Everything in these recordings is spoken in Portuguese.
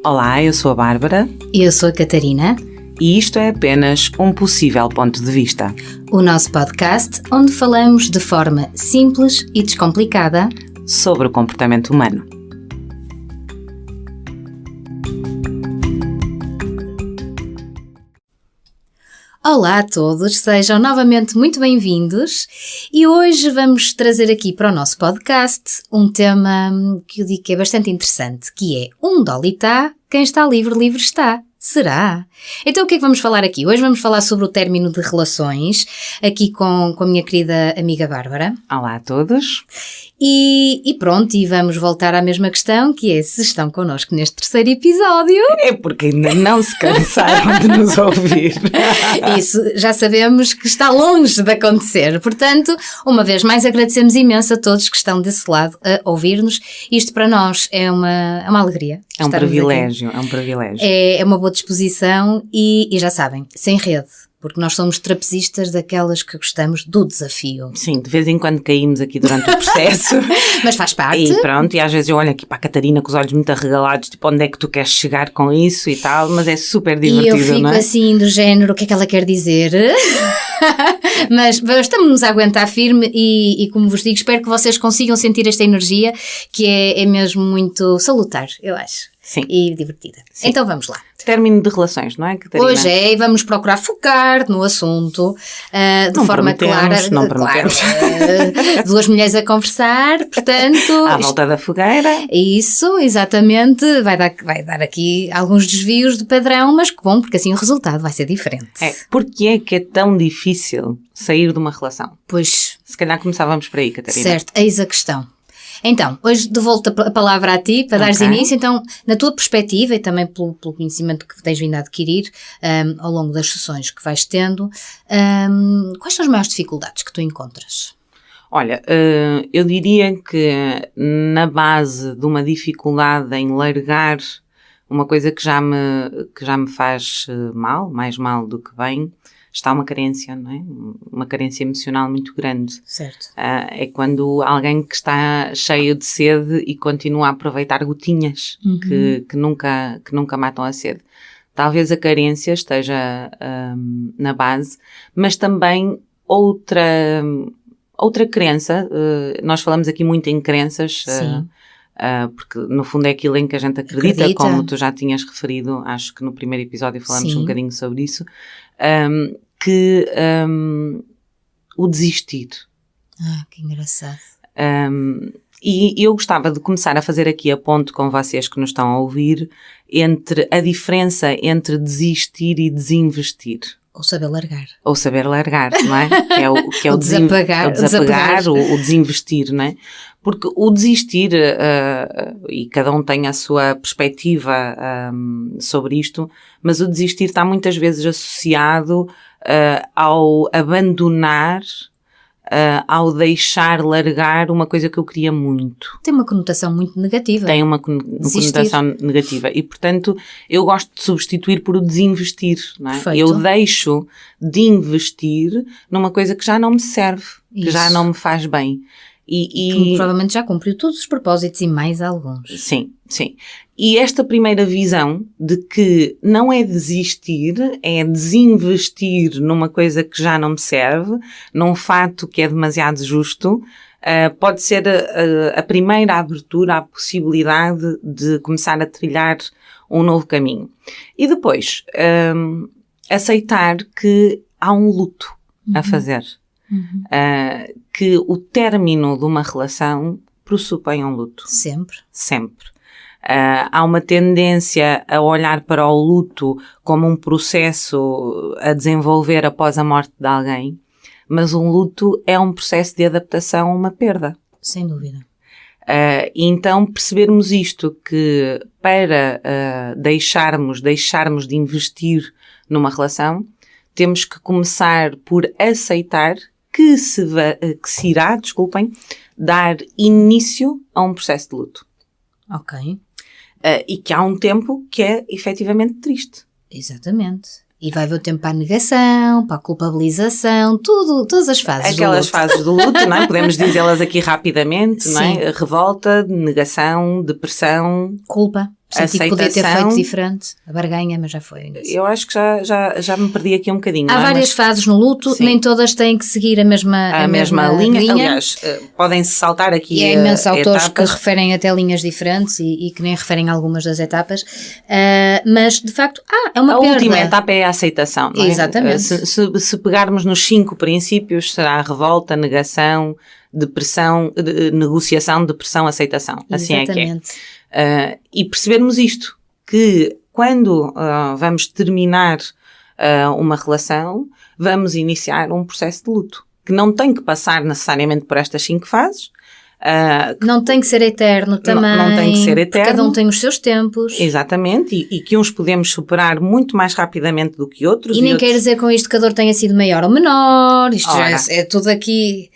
Olá, eu sou a Bárbara. E eu sou a Catarina. E isto é apenas um possível ponto de vista. O nosso podcast onde falamos de forma simples e descomplicada sobre o comportamento humano. Olá a todos, sejam novamente muito bem-vindos e hoje vamos trazer aqui para o nosso podcast um tema que eu digo que é bastante interessante, que é onde ali está, quem está livre, livre está. Será? Então o que é que vamos falar aqui? Hoje vamos falar sobre o término de relações, aqui com a minha querida amiga Bárbara. Olá a todos. E pronto, e vamos voltar à mesma questão, que é se estão connosco neste terceiro episódio. É porque ainda não se cansaram de nos ouvir. Isso, já sabemos que está longe de acontecer. Portanto, uma vez mais agradecemos imenso a todos que estão desse lado a ouvir-nos. Isto para nós é uma alegria. É um privilégio, é um privilégio. É uma boa disposição e já sabem, sem rede. Porque nós somos trapezistas daquelas que gostamos do desafio. Sim, de vez em quando caímos aqui durante o processo. Mas faz parte. E pronto, e às vezes eu olho aqui para a Catarina com os olhos muito arregalados, tipo, onde é que tu queres chegar com isso e tal, mas é super divertido, e eu fico não é? assim do género, o que é que ela quer dizer? Mas estamos a aguentar firme e como vos digo, espero que vocês consigam sentir esta energia que é mesmo muito salutar, eu acho. Sim. E divertida. Sim. Então vamos lá. Término de relações, não é, Catarina? Hoje é, e vamos procurar focar no assunto de forma clara. Não prometemos. Claro, duas mulheres a conversar, portanto... À volta da fogueira. Isso, exatamente. Vai dar aqui alguns desvios de padrão, mas que bom, porque assim o resultado vai ser diferente. Porque é que é tão difícil sair de uma relação? Pois... Se calhar começávamos por aí, Catarina. Certo, eis a questão. Então, hoje devolvo a palavra a ti para dares início. Então, na tua perspectiva e também pelo conhecimento que tens vindo a adquirir ao longo das sessões que vais tendo, quais são as maiores dificuldades que tu encontras? Olha, eu diria que na base de uma dificuldade em largar uma coisa que já me faz mal, mais mal do que bem, está uma carência, não é? Uma carência emocional muito grande. Certo. É quando alguém que está cheio de sede e continua a aproveitar gotinhas que nunca matam a sede. Talvez a carência esteja na base, mas também outra crença, nós falamos aqui muito em crenças, porque no fundo é aquilo em que a gente acredita, como tu já tinhas referido, acho que no primeiro episódio falamos um bocadinho sobre isso, o desistir. Que engraçado. E eu gostava de começar a fazer aqui a ponte com vocês que nos estão a ouvir entre a diferença entre desistir e desinvestir. Ou saber largar. Ou saber largar, não é? Que é o desapegar, o desinvestir, não é? Porque o desistir, e cada um tem a sua perspectiva sobre isto, mas o desistir está muitas vezes associado ao abandonar, ao deixar largar uma coisa que eu queria muito. Tem uma conotação muito negativa. Tem uma conotação negativa e, portanto, eu gosto de substituir por o desinvestir, não é? Perfeito. Eu deixo de investir numa coisa que já não me serve, que já não me faz bem. Que provavelmente já cumpriu todos os propósitos e mais alguns. Sim, sim. E esta primeira visão de que não é desistir, é desinvestir numa coisa que já não me serve, num fato que é demasiado justo, pode ser a primeira abertura à possibilidade de começar a trilhar um novo caminho. E depois, aceitar que há um luto a fazer. Que o término de uma relação pressupõe um luto. Sempre. Sempre. Há uma tendência a olhar para o luto como um processo a desenvolver após a morte de alguém, mas um luto é um processo de adaptação a uma perda. Sem dúvida. E então percebermos isto, que para deixarmos de investir numa relação, temos que começar por aceitar que se irá, dar início a um processo de luto. Ok. E que há um tempo que é efetivamente triste. Exatamente. E vai haver o tempo para a negação, para a culpabilização, todas as fases Aquelas fases do luto, não é? Podemos dizê-las aqui rapidamente, não é? Sim. Revolta, negação, depressão. Culpa. Senti que podia ter feito diferente, a barganha, mas já foi. Eu acho que já me perdi aqui um bocadinho. Há várias fases no luto, sim. Nem todas têm que seguir a mesma linha. Aliás, podem-se saltar aqui e há imensos autores que referem até linhas diferentes e que nem referem algumas das etapas, mas de facto é uma perda. A última etapa é a aceitação, não é? Exatamente. Se pegarmos nos 5 princípios, será a revolta, negação, depressão, negociação, depressão, aceitação. Assim Exatamente. É que é. E percebermos isto, que quando vamos terminar uma relação, vamos iniciar um processo de luto, que não tem que passar necessariamente por estas 5 fases. Não tem que ser eterno também. Não tem que ser eterno. Cada um tem os seus tempos. Exatamente, e que uns podemos superar muito mais rapidamente do que outros. E nem outros... quer dizer com isto que a dor tenha sido maior ou menor, isto é tudo aqui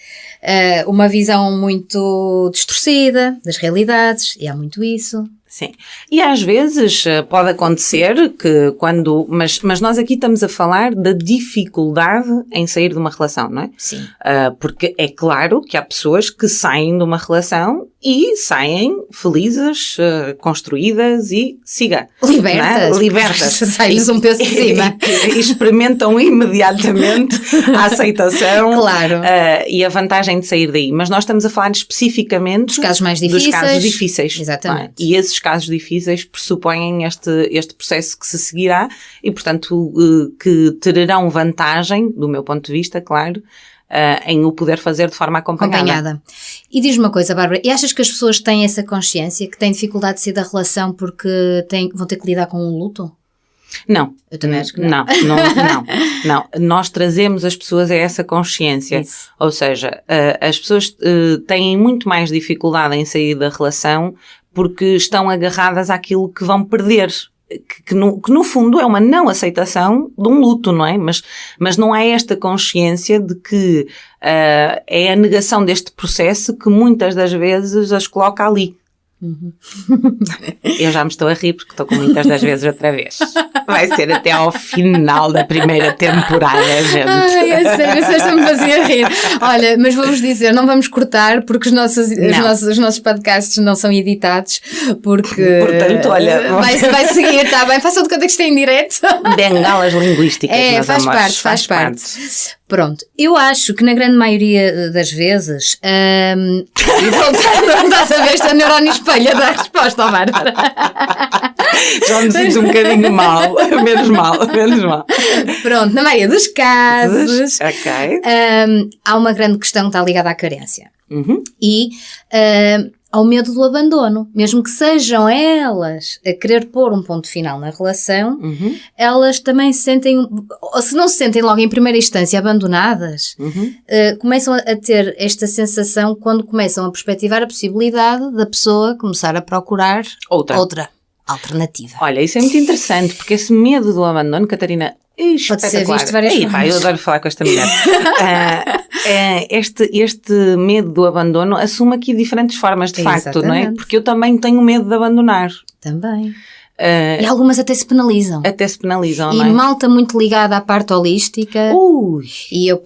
uma visão muito distorcida das realidades, e há muito isso. Sim, e às vezes pode acontecer que quando, mas nós aqui estamos a falar da dificuldade em sair de uma relação, não é? Sim. Porque é claro que há pessoas que saem de uma relação e saem felizes, construídas e siga. Libertas. É? Libertas. Sai-lhes um peso de cima. E experimentam imediatamente a aceitação. Claro. E a vantagem de sair daí. Mas nós estamos a falar especificamente dos casos mais difíceis. Dos casos difíceis. Exatamente. E esses casos difíceis pressupõem este processo que se seguirá e, portanto, que terão vantagem, do meu ponto de vista, claro, em o poder fazer de forma acompanhada. E diz-me uma coisa, Bárbara, e achas que as pessoas têm essa consciência, que têm dificuldade de sair da relação porque vão ter que lidar com um luto? Não. Eu também acho que não. Não. Nós trazemos as pessoas a essa consciência. Isso. Ou seja, as pessoas têm muito mais dificuldade em sair da relação porque estão agarradas àquilo que vão perder. Que no fundo é uma não aceitação de um luto, não é? Mas não há esta consciência de que é a negação deste processo que muitas das vezes as coloca ali. Uhum. Eu já me estou a rir porque estou com muitas das vezes outra vez. Vai ser até ao final da primeira temporada, gente. Ai, é sério, isso esta me fazia rir. Olha, mas vou-vos dizer, não vamos cortar porque os nossos podcasts não são editados, porque... Portanto, olha... Vai seguir, está bem? Façam de conta que isto é em direto. Bengalas linguísticas, meus amores. Faz parte. Pronto, eu acho que na grande maioria das vezes, e voltando, não estás a ver esta neurónio espelha da resposta, Bárbara. Já me sinto um bocadinho mal, menos mal. Pronto, na maioria dos casos, okay. Há uma grande questão que está ligada à carência. Uhum. E ao medo do abandono, mesmo que sejam elas a querer pôr um ponto final na relação, uhum. Elas também se sentem, ou se não se sentem logo em primeira instância abandonadas, uhum. Começam a ter esta sensação quando começam a perspectivar a possibilidade da pessoa começar a procurar outra alternativa. Olha, isso é muito interessante, porque esse medo do abandono, Catarina, pode ser visto várias formas. Eu adoro falar com esta mulher. Este medo do abandono assume aqui diferentes formas de facto, exatamente. Não é? Porque eu também tenho medo de abandonar. Também. E algumas até se penalizam. Não é? E malta muito ligada à parte holística. E eu,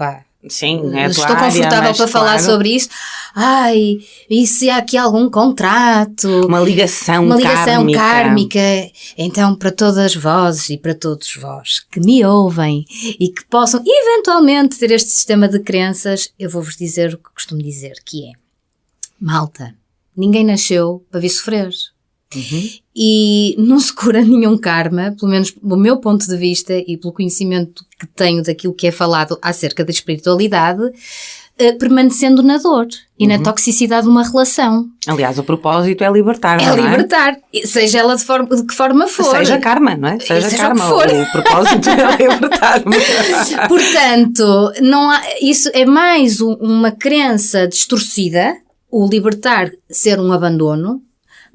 sim, estou confortável para falar sobre isso. Ai, e se há aqui algum contrato? Uma ligação kármica. Então, para todas vós e para todos vós que me ouvem e que possam eventualmente ter este sistema de crenças, eu vou-vos dizer o que costumo dizer, que é: malta, ninguém nasceu para vir sofrer. Uhum. E não se cura nenhum karma, pelo menos do meu ponto de vista e pelo conhecimento que tenho daquilo que é falado acerca da espiritualidade, permanecendo na dor e na toxicidade de uma relação. Aliás, o propósito é libertar, não é? É libertar, seja ela de que forma for. Seja karma, não é? Seja karma, o propósito é libertar. Portanto, isso é mais uma crença distorcida, o libertar ser um abandono,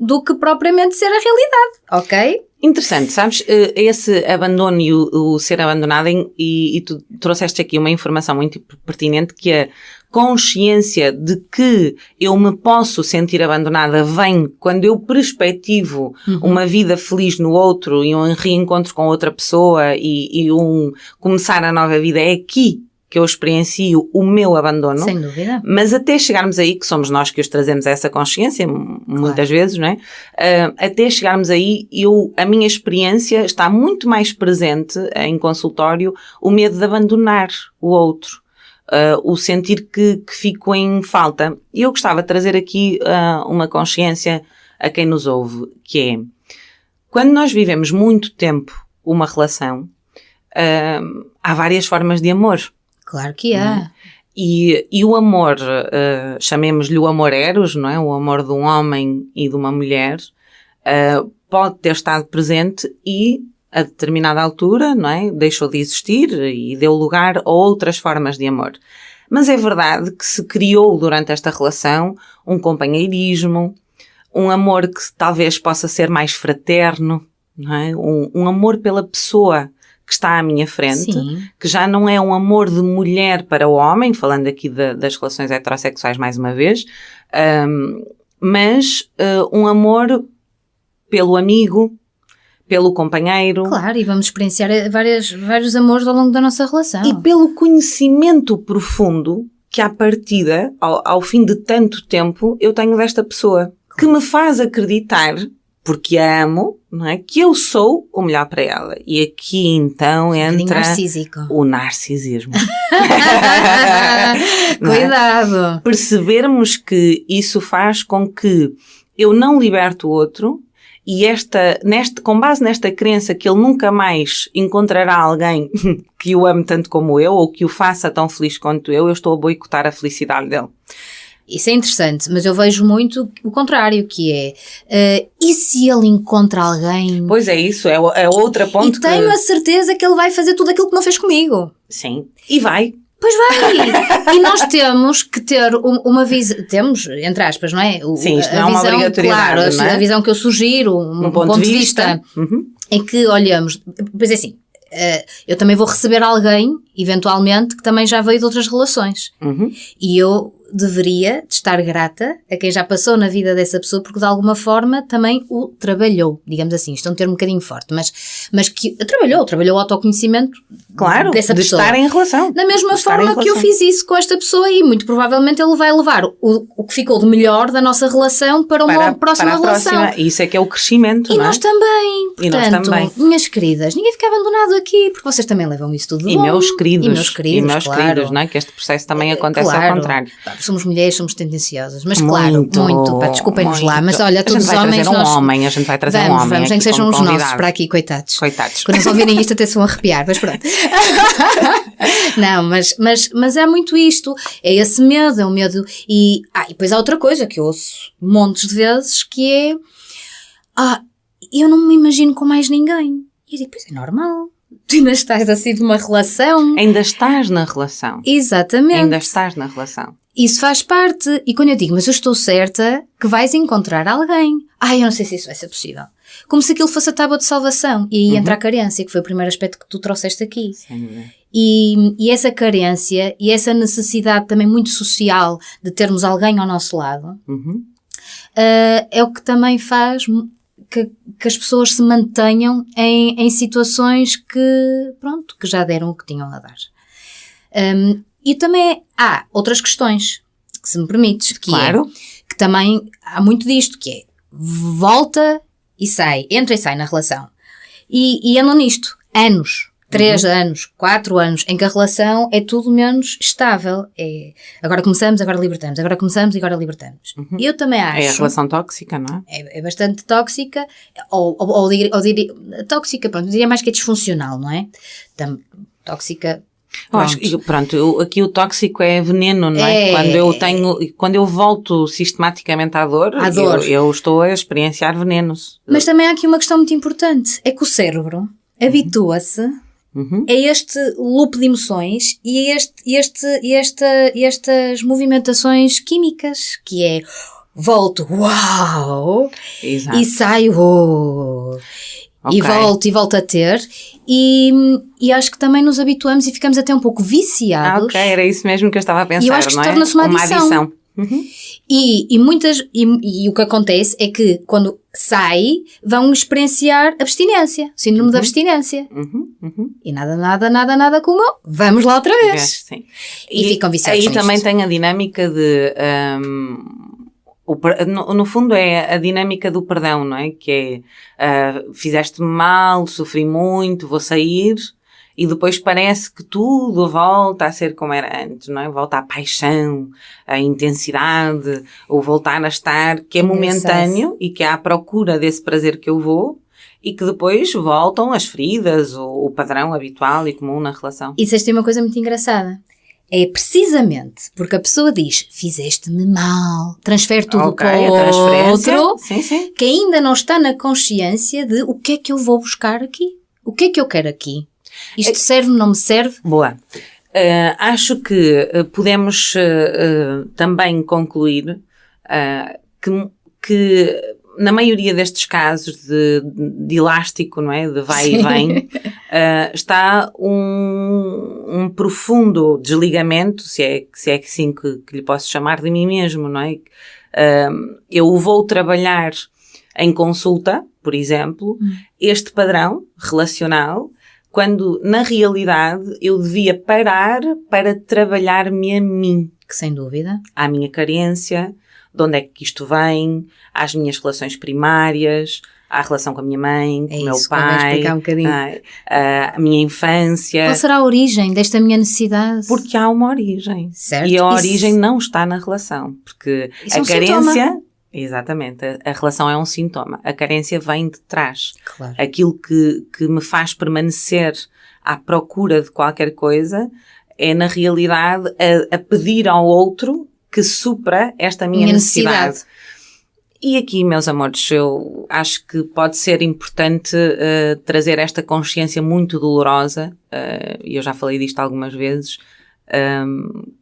do que propriamente ser a realidade, ok? Interessante, sabes, esse abandono e o ser abandonado, e tu trouxeste aqui uma informação muito pertinente, que a consciência de que eu me posso sentir abandonada vem quando eu perspectivo uma vida feliz no outro e um reencontro com outra pessoa e começar a nova vida. É aqui que eu experiencio o meu abandono. Sem dúvida. Mas até chegarmos aí, que somos nós que os trazemos a essa consciência, muitas vezes, não é? Até chegarmos aí, a minha experiência está muito mais presente em consultório, o medo de abandonar o outro. O sentir que fico em falta. E eu gostava de trazer aqui uma consciência a quem nos ouve, que é, quando nós vivemos muito tempo uma relação, há várias formas de amor. Claro que há. E o amor, chamemos-lhe o amor eros, não é? O amor de um homem e de uma mulher, pode ter estado presente e, a determinada altura, não é? Deixou de existir e deu lugar a outras formas de amor. Mas é verdade que se criou durante esta relação um companheirismo, um amor que talvez possa ser mais fraterno, não é? Um amor pela pessoa que está à minha frente, Sim. que já não é um amor de mulher para o homem, falando aqui das relações heterossexuais mais uma vez, mas um amor pelo amigo, pelo companheiro. Claro, e vamos experienciar vários amores ao longo da nossa relação. E pelo conhecimento profundo que à partida, ao fim de tanto tempo, eu tenho desta pessoa, que me faz acreditar, porque a amo, não é? Que eu sou o melhor para ela. E aqui então entra o narcisismo. Cuidado! Percebermos que isso faz com que eu não liberte o outro e com base nesta crença que ele nunca mais encontrará alguém que o ame tanto como eu ou que o faça tão feliz quanto eu estou a boicotar a felicidade dele. Isso é interessante, mas eu vejo muito o contrário, que é, e se ele encontra alguém? Pois é isso, é outra ponto e tenho a certeza que ele vai fazer tudo aquilo que não fez comigo. Sim, e vai. Pois vai! E nós temos que ter uma visão, temos, entre aspas, não é? Sim, isto não é uma obrigatoriedade, claro, não é? A visão que eu sugiro, um ponto de vista. É que olhamos, pois é assim, eu também vou receber alguém, eventualmente, que também já veio de outras relações. E eu deveria de estar grata a quem já passou na vida dessa pessoa, porque de alguma forma também o trabalhou, digamos assim, isto é um termo um bocadinho forte, mas que trabalhou o autoconhecimento, claro, dessa pessoa. Estar em relação. Da mesma forma que eu fiz isso com esta pessoa e muito provavelmente ele vai levar o que ficou de melhor da nossa relação para uma próxima relação. Isso é que é o crescimento, e não é? Nós também. Portanto, e nós também. Minhas queridas, ninguém fica abandonado aqui, porque vocês também levam isso tudo de bom. Meus queridos, claro. queridos, não é? Que este processo também acontece ao contrário. Somos mulheres, somos tendenciosas, mas claro, muito, desculpem-nos lá, mas olha, todos os homens a gente vai trazer um homem, vamos, nem que sejam os nossos para aqui, coitados. Quando eles ouvirem isto até se vão arrepiar, mas pronto. Não, mas é muito isto, é esse medo, é o medo, e depois há outra coisa que eu ouço montes de vezes, que é, eu não me imagino com mais ninguém. E eu digo, pois é normal. Tu ainda estás assim numa relação. Ainda estás na relação. Exatamente. Ainda estás na relação. Isso faz parte. E quando eu digo, mas eu estou certa que vais encontrar alguém. Eu não sei se isso vai ser possível. Como se aquilo fosse a tábua de salvação. E aí entra a carência, que foi o primeiro aspecto que tu trouxeste aqui. E essa carência e essa necessidade também muito social de termos alguém ao nosso lado, é o que também faz que as pessoas se mantenham em situações que já deram o que tinham a dar. E também há outras questões, que se me permites, que também há muito disto, que é volta e sai, entra e sai na relação. E andam nisto, anos. 3 anos, 4 anos, em que a relação é tudo menos estável. Agora começamos, agora libertamos. Agora começamos e agora libertamos. Eu também acho... É a relação tóxica, não é? É bastante tóxica, ou diria, tóxica, pronto, diria mais que é disfuncional, não é? Tóxica... Aqui o tóxico é veneno, não é? Quando eu volto sistematicamente à dor, eu estou a experienciar venenos. Mas também há aqui uma questão muito importante, é que o cérebro habitua-se a este loop de emoções e estas movimentações químicas, que é volto, uau, exato. E saio, e volto a ter, e acho que também nos habituamos e ficamos até um pouco viciados. Era isso mesmo que eu estava a pensar, e eu acho que não torna-se uma adição. E o que acontece é que quando sai, vão experienciar abstinência, síndrome da abstinência. E nada como vamos lá outra vez. Sim. E ficam viciados aí nisto. também tem a dinâmica de... no fundo é a dinâmica do perdão, não é? Que é, fizeste-me mal, sofri muito, vou sair, e depois parece que tudo volta a ser como era antes, não é? Volta à paixão, à intensidade, o voltar a estar, que é momentâneo e que é à procura desse prazer que eu vou, e que depois voltam as feridas, o padrão habitual e comum na relação. E disseste uma coisa muito engraçada. É precisamente porque a pessoa diz, fizeste-me mal, transfere tudo para o outro, sim. que ainda não está na consciência de o que é que eu vou buscar aqui, o que é que eu quero aqui. Isto serve, não me serve? Boa. Acho que podemos também concluir que na maioria destes casos de elástico, não é? De vai e vem, está um profundo desligamento, se é assim que lhe posso chamar, de mim mesmo, não é? Eu vou trabalhar em consulta, por exemplo, este padrão relacional, quando na realidade eu devia parar para trabalhar-me a mim. Que sem dúvida. À minha carência, de onde é que isto vem, às minhas relações primárias, à relação com a minha mãe, com o meu pai, explicar um bocadinho. A minha infância. Qual será a origem desta minha necessidade? Porque há uma origem. Certo. E a origem não está na relação. Porque isso a carência... Sintoma. Exatamente, a relação é um sintoma. A carência vem de trás. Claro. Aquilo que me faz permanecer à procura de qualquer coisa é, na realidade, a pedir ao outro que supra esta minha necessidade. E aqui, meus amores, eu acho que pode ser importante trazer esta consciência muito dolorosa, e eu já falei disto algumas vezes,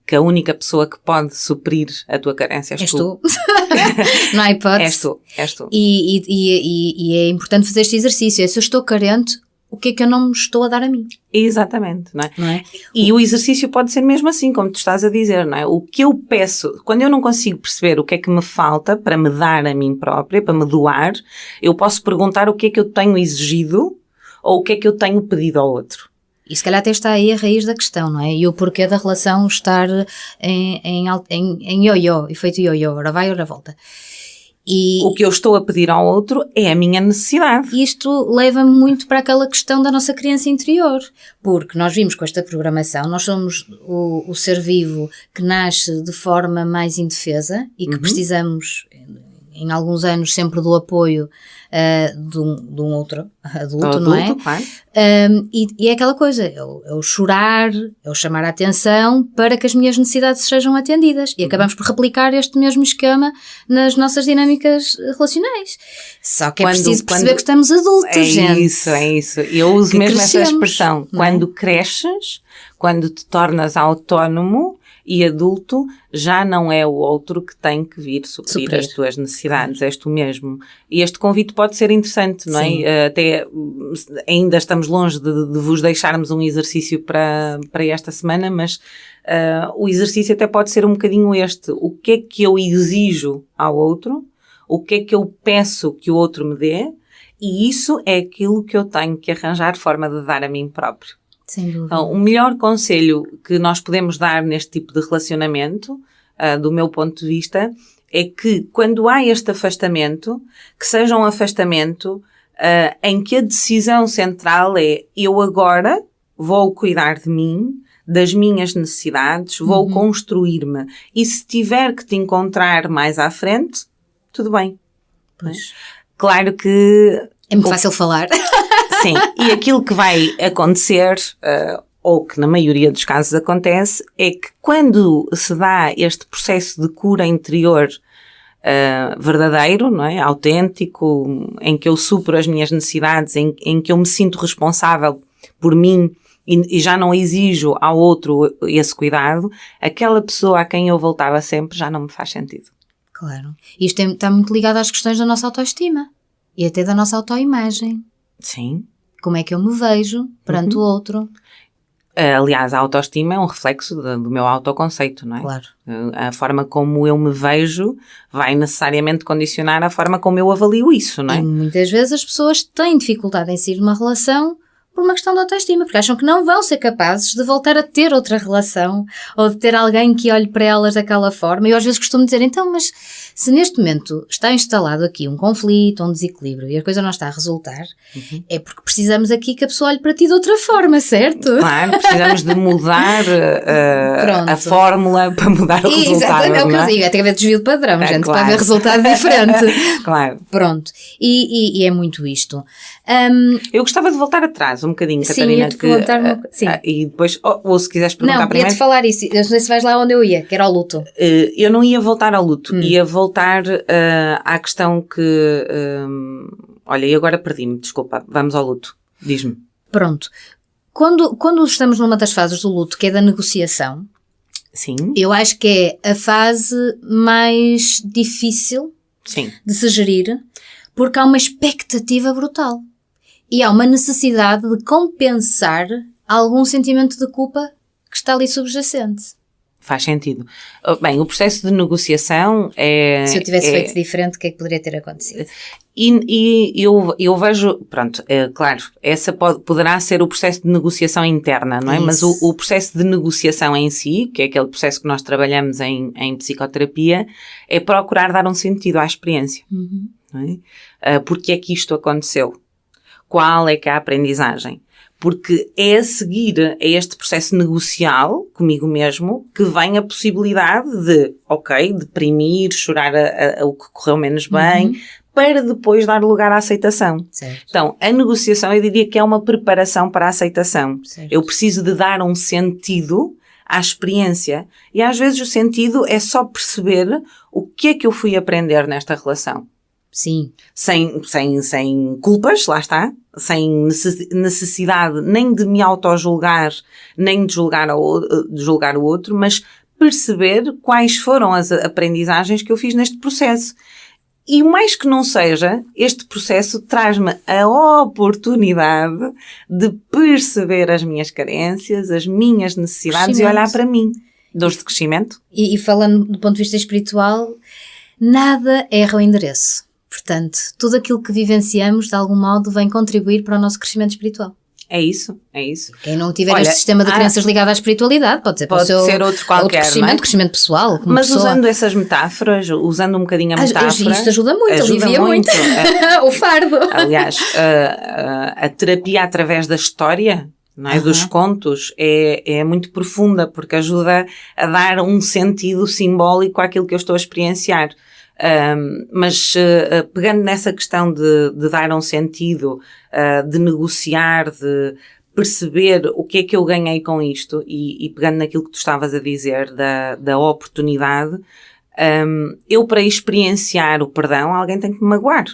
que a única pessoa que pode suprir a tua carência és tu. Não há hipótese. És tu. E é importante fazer este exercício. Se eu estou carente, o que é que eu não me estou a dar a mim? Exatamente, não é? Não é? E o exercício pode ser mesmo assim, como tu estás a dizer, não é? O que eu peço, quando eu não consigo perceber o que é que me falta para me dar a mim própria, para me doar, eu posso perguntar o que é que eu tenho exigido ou o que é que eu tenho pedido ao outro. E se calhar até está aí a raiz da questão, não é? E o porquê da relação estar em ioiô, efeito ioiô, ora vai, ora volta. E o que eu estou a pedir ao outro é a minha necessidade. Isto leva-me muito para aquela questão da nossa criança interior, porque nós vimos com esta programação, nós somos o ser vivo que nasce de forma mais indefesa e que precisamos, em alguns anos, sempre do apoio de um outro adulto, não é? Claro. E é aquela coisa, é o chorar, é o chamar a atenção para que as minhas necessidades sejam atendidas. E acabamos por replicar este mesmo esquema nas nossas dinâmicas relacionais. Só que é preciso perceber que estamos adultos, gente. É isso. Eu uso que mesmo essa crescemos, expressão. Quando cresces, quando te tornas autónomo e adulto, já não é o outro que tem que vir suprir as tuas necessidades, és tu mesmo. E este convite pode ser interessante, não é? Até ainda estamos longe de vos deixarmos um exercício para esta semana, mas o exercício até pode ser um bocadinho este. O que é que eu exijo ao outro? O que é que eu peço que o outro me dê? E isso é aquilo que eu tenho que arranjar forma de dar a mim próprio. Sem dúvida. Então, o melhor conselho que nós podemos dar neste tipo de relacionamento, do meu ponto de vista, é que quando há este afastamento, que seja um afastamento em que a decisão central é eu agora vou cuidar de mim, das minhas necessidades, vou construir-me. E se tiver que te encontrar mais à frente, tudo bem. Pois. Claro que... É muito fácil falar. Sim, e aquilo que vai acontecer, ou que na maioria dos casos acontece, é que quando se dá este processo de cura interior verdadeiro, não é? Autêntico, em que eu supro as minhas necessidades, em que eu me sinto responsável por mim e já não exijo ao outro esse cuidado, aquela pessoa a quem eu voltava sempre já não me faz sentido. Claro. Isto está muito ligado às questões da nossa autoestima e até da nossa autoimagem. Sim. Como é que eu me vejo perante o outro? Aliás, a autoestima é um reflexo do meu autoconceito, não é? Claro. A forma como eu me vejo vai necessariamente condicionar a forma como eu avalio isso, não é? E muitas vezes as pessoas têm dificuldade em sair de uma relação por uma questão de autoestima, porque acham que não vão ser capazes de voltar a ter outra relação ou de ter alguém que olhe para elas daquela forma. E eu às vezes costumo dizer, então, mas se neste momento está instalado aqui um conflito, um desequilíbrio e a coisa não está a resultar, é porque precisamos aqui que a pessoa olhe para ti de outra forma, certo? Claro, precisamos de mudar a fórmula para mudar o resultado. Exatamente, é o que eu digo, tem que haver desvio de padrão, gente, para haver resultado diferente. Claro. Pronto, e é muito isto. Eu gostava de voltar atrás um bocadinho, sim, Catarina. Sim, e depois, ou se quiseres perguntar não, primeiro. Não, ia-te falar isso, eu não sei se vais lá onde eu ia, que era ao luto. Eu não ia voltar ao luto, ia voltar à questão que... olha, e agora perdi-me, desculpa, vamos ao luto, diz-me. Pronto, quando estamos numa das fases do luto, que é da negociação, sim, eu acho que é a fase mais difícil sim, de se gerir, porque há uma expectativa brutal. E há uma necessidade de compensar algum sentimento de culpa que está ali subjacente. Faz sentido. Bem, o processo de negociação é... Se eu tivesse feito diferente, o que é que poderia ter acontecido? E eu vejo, pronto, claro, essa poderá ser o processo de negociação interna, não é? Isso. Mas o processo de negociação em si, que é aquele processo que nós trabalhamos em psicoterapia, é procurar dar um sentido à experiência. Não é? Porque é que isto aconteceu? Qual é que é a aprendizagem? Porque é a seguir a este processo negocial comigo mesmo que vem a possibilidade de, ok, deprimir, chorar o que correu menos bem, para depois dar lugar à aceitação. Certo. Então, a negociação eu diria que é uma preparação para a aceitação. Certo. Eu preciso de dar um sentido à experiência e às vezes o sentido é só perceber o que é que eu fui aprender nesta relação. Sim. Sem culpas, lá está, sem necessidade nem de me auto-julgar, nem de julgar o outro, mas perceber quais foram as aprendizagens que eu fiz neste processo. E mais que não seja, este processo traz-me a oportunidade de perceber as minhas carências, as minhas necessidades e olhar para mim. Dores de crescimento. E falando do ponto de vista espiritual, nada erra o endereço. Portanto, tudo aquilo que vivenciamos, de algum modo, vem contribuir para o nosso crescimento espiritual. É isso, é isso. Quem não tiver este sistema de crenças ligado à espiritualidade, pode ser para o seu outro qualquer, outro crescimento, não é? Crescimento pessoal. Mas pessoa... usando essas metáforas, usando um bocadinho a metáfora... Isto ajuda muito, alivia muito. O fardo. Aliás, a terapia através da história... Não é? Dos contos é muito profunda, porque ajuda a dar um sentido simbólico àquilo que eu estou a experienciar. Mas pegando nessa questão de dar um sentido, de negociar, de perceber o que é que eu ganhei com isto e pegando naquilo que tu estavas a dizer da oportunidade, eu para experienciar o perdão, alguém tem que me magoar.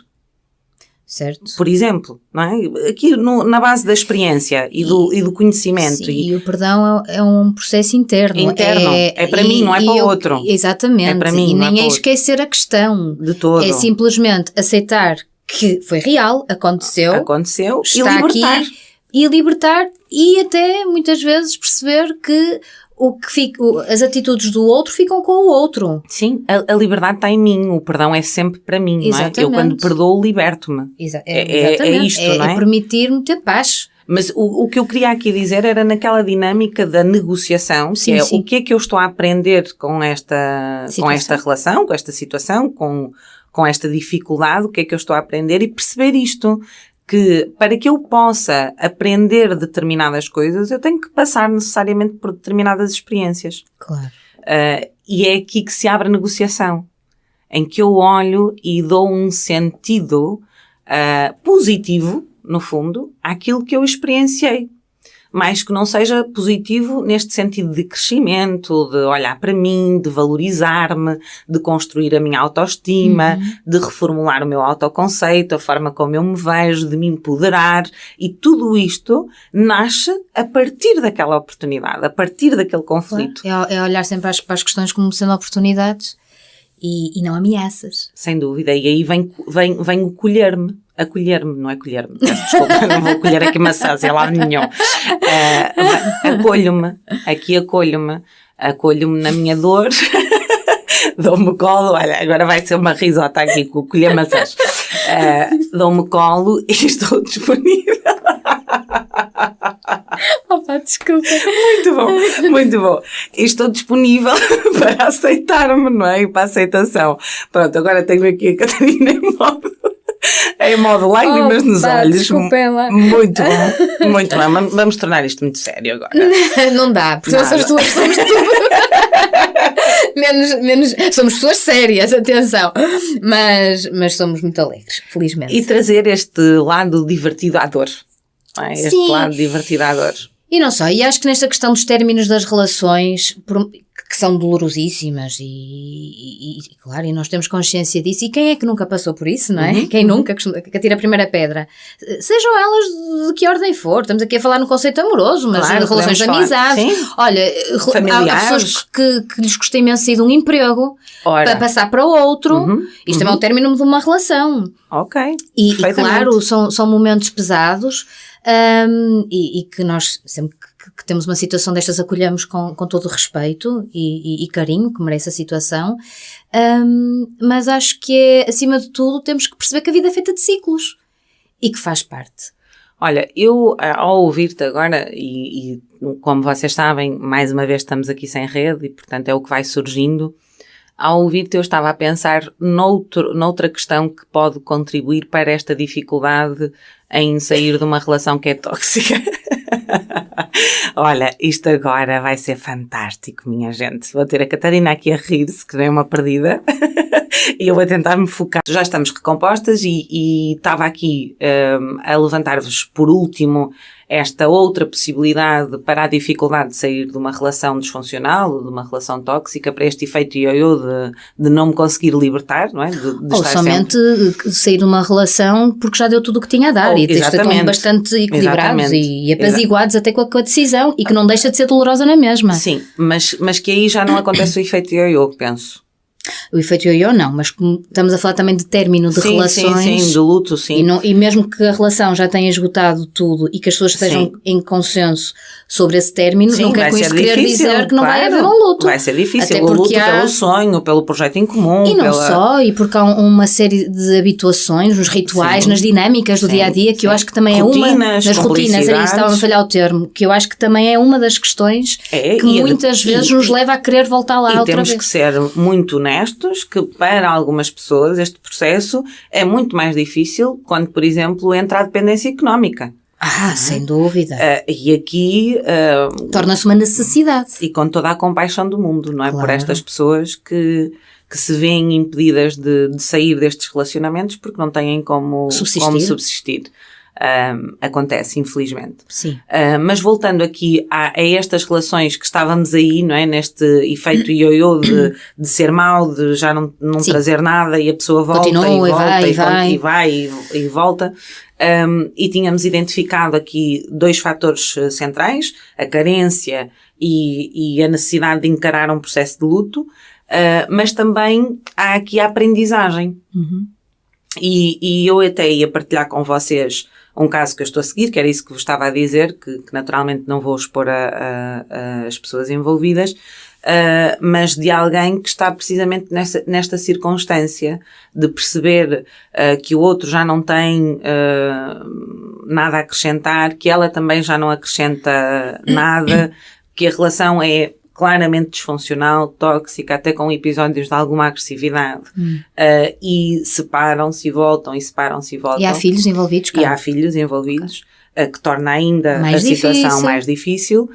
Certo. Por exemplo, não é? Aqui na base da experiência e do conhecimento. Sim, e o perdão é um processo interno. É para mim, não é para o outro. Exatamente. É para mim, e nem é esquecer a questão. De todo. É simplesmente aceitar que foi real, aconteceu está e libertar. Aqui, e libertar e até muitas vezes perceber que as atitudes do outro ficam com o outro. Sim, a liberdade está em mim, o perdão é sempre para mim, exatamente. Não é? Eu quando perdoo, liberto-me. É isto, não é? É permitir-me ter paz. Mas o que eu queria aqui dizer era naquela dinâmica da negociação, sim, que é sim. O que é que eu estou a aprender com esta relação, com esta situação, com esta dificuldade, o que é que eu estou a aprender e perceber isto. Que para que eu possa aprender determinadas coisas, eu tenho que passar necessariamente por determinadas experiências. Claro. E é aqui que se abre a negociação, em que eu olho e dou um sentido positivo, no fundo, àquilo que eu experienciei. Mais que não seja positivo neste sentido de crescimento, de olhar para mim, de valorizar-me, de construir a minha autoestima, de reformular o meu autoconceito, a forma como eu me vejo, de me empoderar. E tudo isto nasce a partir daquela oportunidade, a partir daquele conflito. É olhar sempre para as questões como sendo oportunidades E não ameaças. Sem dúvida. E aí vem o colher-me. Acolher-me, não é colher-me. Desculpa, não vou colher aqui maçãs, é lá nenhum. Acolho-me. Aqui acolho-me. Acolho-me na minha dor. Dou-me colo. Olha, agora vai ser uma risota aqui com o colher maçãs. Dou-me colo e estou disponível. Opa, desculpa. Muito bom, muito bom. E estou disponível para aceitar-me, não é? E para a aceitação. Pronto, agora tenho aqui a Catarina em modo lágrimas nos olhos. Desculpem lá. Muito bom, muito bom. Vamos tornar isto muito sério agora. Não dá, porque nós somos tudo. menos, somos pessoas sérias, atenção. Mas somos muito alegres, felizmente. E trazer este lado divertido à dor. Não é? Este lado divertido à dor. E não só, e acho que nesta questão dos términos das relações, que são dolorosíssimas e claro, e nós temos consciência disso, e quem é que nunca passou por isso, não é? Uhum. Quem nunca, que atira a primeira pedra, sejam elas de que ordem for, estamos aqui a falar no conceito amoroso, mas claro, relações de amizade, olha, há pessoas que lhes custa imenso sair de um emprego para passar para outro, isto também é um término de uma relação. Ok. E claro, são momentos pesados, e que nós sempre que temos uma situação destas acolhemos com todo o respeito e carinho que merece a situação, mas acho que acima de tudo temos que perceber que a vida é feita de ciclos e que faz parte. Olha, eu ao ouvir-te agora e como vocês sabem, mais uma vez estamos aqui sem rede e portanto é o que vai surgindo. Ao ouvir-te eu estava a pensar noutra questão que pode contribuir para esta dificuldade em sair de uma relação que é tóxica. Olha, isto agora vai ser fantástico, minha gente. Vou ter a Catarina aqui a rir-se, que nem uma perdida. E eu vou tentar me focar. Já estamos recompostas e estava aqui a levantar-vos por último esta outra possibilidade para a dificuldade de sair de uma relação disfuncional ou de uma relação tóxica, para este efeito ioiô de não me conseguir libertar, não é? De ou estar somente sair de uma relação porque já deu tudo o que tinha a dar e estão bastante equilibrados e apaziguados até com a decisão e que não deixa de ser dolorosa na mesma. Sim, mas que aí já não acontece o efeito ioiô, penso. O efeito ioiô não, mas como estamos a falar também de término de relações. Sim, de luto, sim. E mesmo que a relação já tenha esgotado tudo e que as pessoas estejam em consenso sobre esse término, não quer com isto querer dizer que não vai haver um luto. Vai ser difícil, o luto pelo sonho, pelo projeto em comum. E não só, e porque há uma série de habituações, nos rituais, nas dinâmicas do dia-a-dia, que eu acho que também rotinas, é uma das rotinas, era isso, estava a falhar o termo, que eu acho que também é uma das questões que muitas vezes nos leva a querer voltar lá outra vez. E temos que ser muito honestos que para algumas pessoas este processo é muito mais difícil quando, por exemplo, entra a dependência económica. Sem dúvida. E aqui... torna-se uma necessidade. E com toda a compaixão do mundo, não é? Claro. Por estas pessoas que se veem impedidas de sair destes relacionamentos porque não têm como subsistir. Acontece, infelizmente. Sim. Mas voltando aqui a estas relações que estávamos aí, não é? Neste efeito ioiô de ser mau, de já não trazer nada e a pessoa volta. Continua, e vai e volta. E tínhamos identificado aqui 2 fatores centrais, a carência e a necessidade de encarar um processo de luto, mas também há aqui a aprendizagem. E eu até ia partilhar com vocês um caso que eu estou a seguir, que era isso que vos estava a dizer, que naturalmente não vou expor as pessoas envolvidas, mas de alguém que está precisamente nesta circunstância de perceber que o outro já não tem nada a acrescentar, que ela também já não acrescenta nada, que a relação é claramente disfuncional, tóxica, até com episódios de alguma agressividade, e separam-se e voltam, e separam-se e voltam. E há filhos envolvidos, claro. E há filhos envolvidos, que torna ainda a situação mais difícil.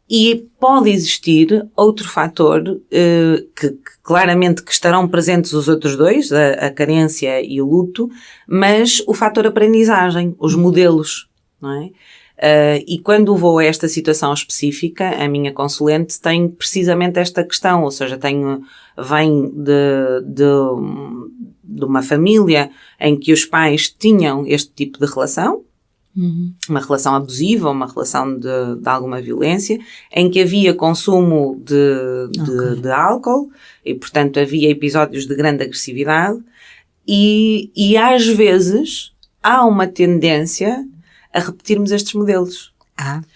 E pode existir outro fator, que claramente que estarão presentes os outros dois, a carência e o luto, mas o fator aprendizagem, os modelos, não é? E quando vou a esta situação específica, a minha consulente tem precisamente esta questão, ou seja, vem de uma família em que os pais tinham este tipo de relação, uma relação abusiva, uma relação de alguma violência, em que havia consumo de álcool e, portanto, havia episódios de grande agressividade e às vezes há uma tendência a repetirmos estes modelos.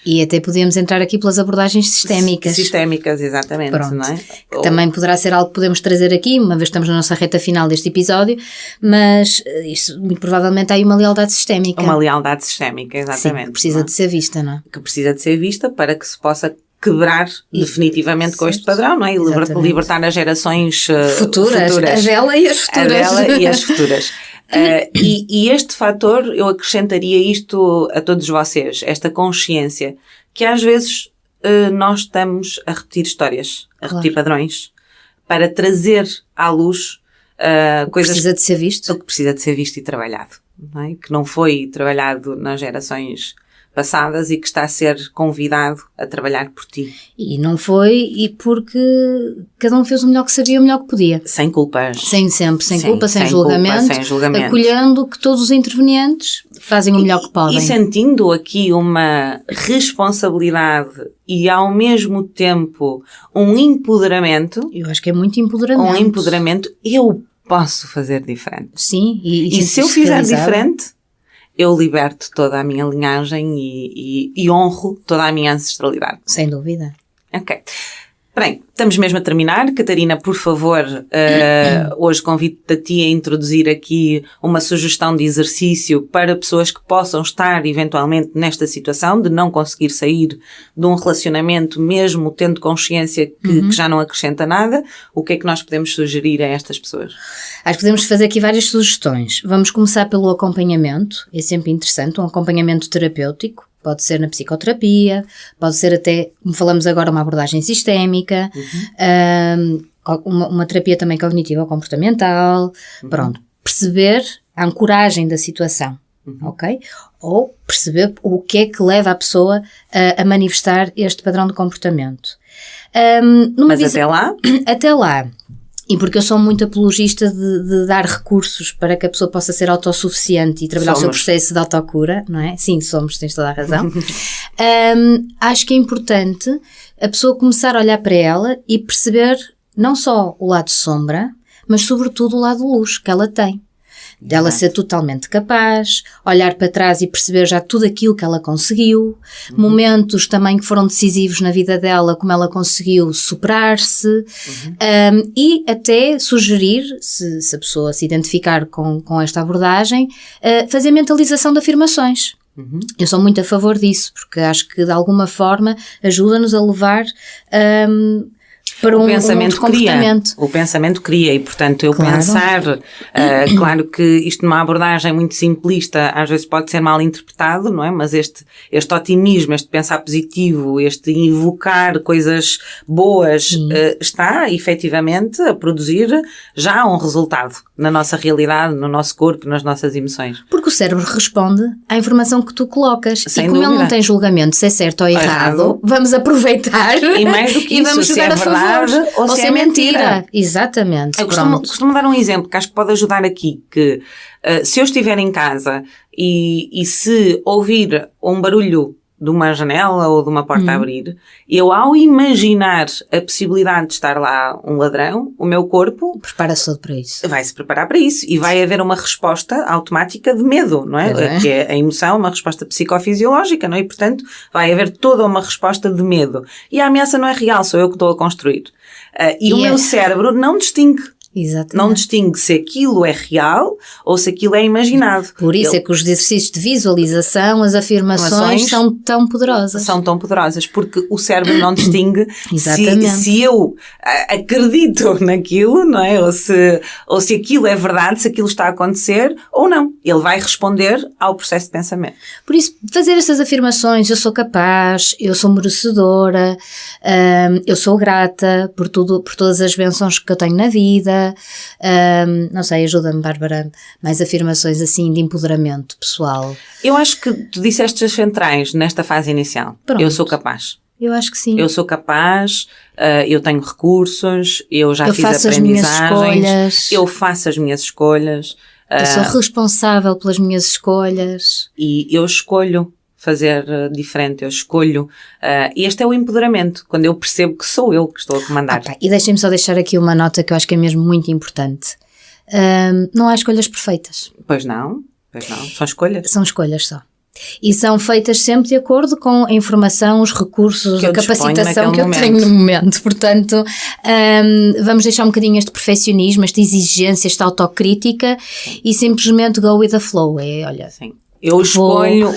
E até podíamos entrar aqui pelas abordagens sistémicas. Sistémicas, exatamente. Pronto. Não é? Que também poderá ser algo que podemos trazer aqui, uma vez que estamos na nossa reta final deste episódio, mas isso, muito provavelmente há aí uma lealdade sistémica. Uma lealdade sistémica, exatamente. Sim, que precisa de ser vista, não é? Que precisa de ser vista para que se possa quebrar definitivamente com este padrão, não é? E libertar as gerações futuras. A dela e as futuras. A dela e as futuras. E este fator, eu acrescentaria isto a todos vocês, esta consciência, que às vezes nós estamos a repetir histórias, a repetir padrões, para trazer à luz coisas... Precisa de ser visto. O que precisa de ser visto e trabalhado, não é? Que não foi trabalhado nas gerações passadas e que está a ser convidado a trabalhar por ti. E não foi, e porque cada um fez o melhor que sabia, o melhor que podia. Sem culpas. Sem culpa, sem julgamento, acolhendo que todos os intervenientes fazem o melhor que podem. E sentindo aqui uma responsabilidade e ao mesmo tempo um empoderamento. Eu acho que é muito empoderamento. Um empoderamento, eu posso fazer diferente. Sim. E se eu fizer diferente, eu liberto toda a minha linhagem e honro toda a minha ancestralidade. Sem dúvida. Ok. Bem, estamos mesmo a terminar. Catarina, por favor, hoje convido-te a ti a introduzir aqui uma sugestão de exercício para pessoas que possam estar eventualmente nesta situação de não conseguir sair de um relacionamento mesmo tendo consciência que já não acrescenta nada. O que é que nós podemos sugerir a estas pessoas? Acho que podemos fazer aqui várias sugestões. Vamos começar pelo acompanhamento. É sempre interessante, um acompanhamento terapêutico. Pode ser na psicoterapia, pode ser até, como falamos agora, uma abordagem sistémica, uma terapia também cognitiva ou comportamental, pronto. Perceber a ancoragem da situação, ok? Ou perceber o que é que leva a pessoa a manifestar este padrão de comportamento. Mas até lá? Até lá. E porque eu sou muito apologista de dar recursos para que a pessoa possa ser autossuficiente e trabalhar o seu processo de autocura, não é? Sim, somos, tens toda a razão. Acho que é importante a pessoa começar a olhar para ela e perceber não só o lado sombra, mas sobretudo o lado luz que ela tem. Dela ser totalmente capaz, olhar para trás e perceber já tudo aquilo que ela conseguiu, momentos também que foram decisivos na vida dela, como ela conseguiu superar-se, e até sugerir, se a pessoa se identificar com esta abordagem, fazer mentalização de afirmações. Eu sou muito a favor disso, porque acho que de alguma forma ajuda-nos a levar para um outro comportamento. O pensamento cria e, portanto, pensar, claro que isto numa abordagem muito simplista às vezes pode ser mal interpretado, não é? Mas este otimismo, este pensar positivo, este invocar coisas boas, está efetivamente a produzir já um resultado na nossa realidade, no nosso corpo, nas nossas emoções. Porque o cérebro responde à informação que tu colocas. Sem e como dúvida. Ele não tem julgamento se é certo ou errado, vamos aproveitar e mais do que isso, vamos jogar a favor. Ou se é mentira. Exatamente. Eu costumo dar um exemplo que acho que pode ajudar aqui, que se eu estiver em casa e se ouvir um barulho de uma janela ou de uma porta a abrir, eu ao imaginar a possibilidade de estar lá um ladrão, o meu corpo prepara-se todo para isso. Vai-se preparar para isso e vai haver uma resposta automática de medo, não é? Que é a emoção, uma resposta psicofisiológica, não é? E, portanto, vai haver toda uma resposta de medo. E a ameaça não é real, sou eu que estou a construir. E o meu cérebro não distingue. Exatamente. Não distingue se aquilo é real ou se aquilo é imaginado. Por isso é que os exercícios de visualização, as afirmações são tão poderosas. São tão poderosas, porque o cérebro não distingue se eu acredito naquilo, não é? Ou se aquilo é verdade, se aquilo está a acontecer ou não. Ele vai responder ao processo de pensamento. Por isso, fazer essas afirmações, eu sou capaz, eu sou merecedora, eu sou grata por todas as bênçãos que eu tenho na vida. Não sei, ajuda-me, Bárbara, mais afirmações assim de empoderamento pessoal. Eu acho que tu disseste as centrais nesta fase inicial. Pronto. Eu sou capaz. Eu acho que sim. Eu sou capaz, eu tenho recursos, eu já fiz aprendizagens, eu faço as minhas escolhas, Eu sou responsável pelas minhas escolhas. E eu escolho fazer diferente, eu escolho. Este é o empoderamento, quando eu percebo que sou eu que estou a comandar. E deixem-me só deixar aqui uma nota que eu acho que é mesmo muito importante. Não há escolhas perfeitas. Pois não, são escolhas. São escolhas só. E são feitas sempre de acordo com a informação, os recursos, a capacitação que eu tenho no momento. Portanto, vamos deixar um bocadinho este perfeccionismo, esta exigência, esta autocrítica e simplesmente go with the flow. Olha, sim. Eu escolho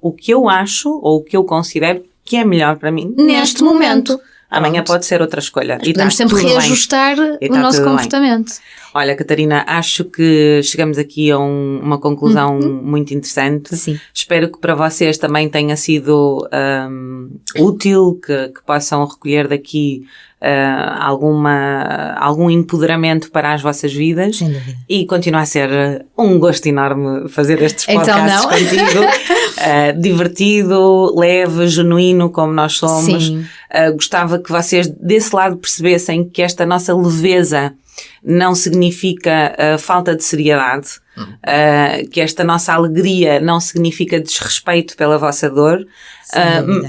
o que eu acho ou o que eu considero que é melhor para mim neste momento. Amanhã pode ser outra escolha. Mas podemos sempre reajustar o nosso comportamento. Bem. Olha, Catarina, acho que chegamos aqui a uma conclusão muito interessante. Sim. Espero que para vocês também tenha sido útil, que possam recolher daqui algum empoderamento para as vossas vidas. Sem dúvida. E continua a ser um gosto enorme fazer estes podcasts contigo. Divertido, leve, genuíno, como nós somos. Sim. Gostava que vocês desse lado percebessem que esta nossa leveza não significa falta de seriedade, que esta nossa alegria não significa desrespeito pela vossa dor,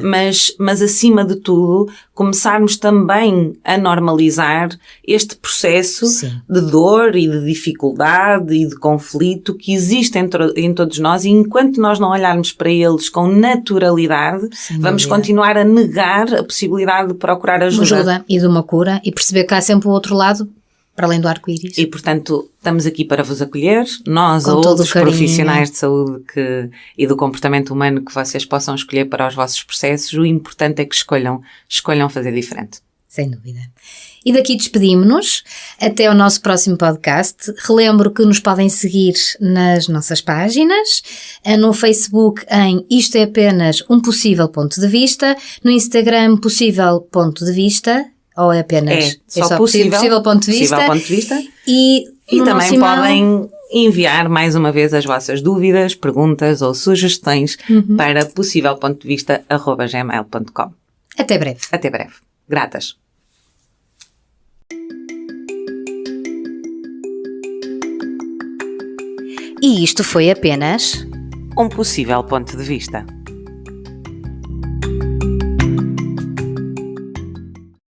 mas acima de tudo começarmos também a normalizar este processo de dor e de dificuldade e de conflito que existe em todos nós, e enquanto nós não olharmos para eles com naturalidade, vamos continuar a negar a possibilidade de procurar ajuda e de uma cura, e perceber que há sempre o outro lado para além do arco-íris. E, portanto, estamos aqui para vos acolher, nós ou todo outros profissionais de saúde e do comportamento humano que vocês possam escolher para os vossos processos. O importante é que escolham fazer diferente. Sem dúvida. E daqui despedimos-nos. Até ao nosso próximo podcast. Relembro que nos podem seguir nas nossas páginas, no Facebook em Isto é Apenas um Possível Ponto de Vista, no Instagram Possível Ponto de Vista, ou é apenas só possível ponto de vista. E também podem enviar mais uma vez as vossas dúvidas, perguntas ou sugestões para possivelpontodevista@gmail.com. Até breve. Até breve. Gratas. E isto foi apenas um possível ponto de vista.